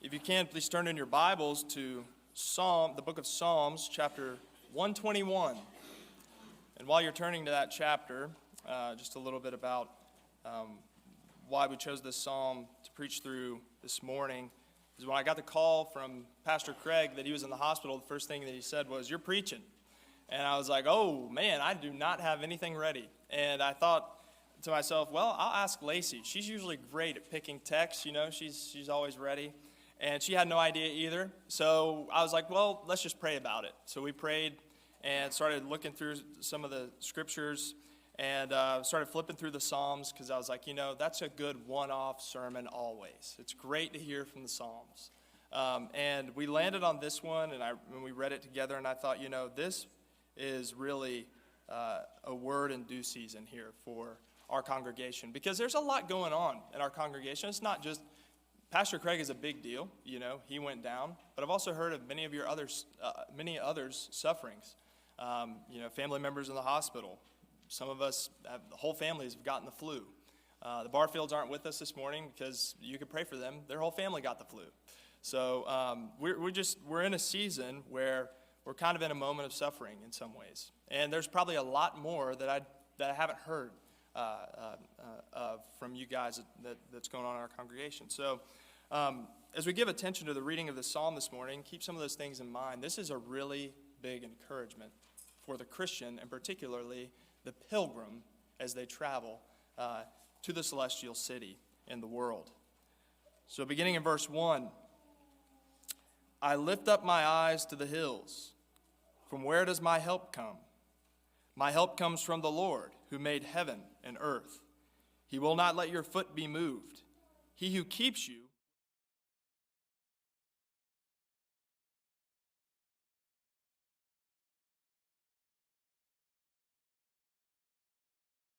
If you can, please turn in your Bibles to the book of Psalms, chapter 121. And while you're turning to that chapter, just a little bit about why we chose this psalm to preach through this morning is when I got the call from Pastor Craig that he was in the hospital, the first thing that he said was, "You're preaching." And I was like, "Oh, man, I do not have anything ready." And I thought to myself, well, I'll ask Lacey. She's usually great at picking texts, she's always ready. And she had no idea either. So I was like, well, let's just pray about it. So we prayed and started looking through some of the scriptures and started flipping through the Psalms because I was like, that's a good one-off sermon always. It's great to hear from the Psalms. And we landed on this one, and when we read it together, and I thought, this is really a word in due season here for our congregation because there's a lot going on in our congregation. It's not just Pastor Craig is a big deal, he went down, but I've also heard of many others' sufferings. Family members in the hospital. Some of us, the whole families have gotten the flu. The Barfields aren't with us this morning because you could pray for them. Their whole family got the flu. So we're in a season where we're kind of in a moment of suffering in some ways, and there's probably a lot more that I haven't heard from you guys that's going on in our congregation. So as we give attention to the reading of the psalm this morning, keep some of those things in mind. This is a really big encouragement for the Christian, and particularly the pilgrim as they travel to the celestial city in the world. So beginning in verse 1, I lift up my eyes to the hills. From where does my help come? My help comes from the Lord, who made heaven and earth. He will not let your foot be moved. He who keeps you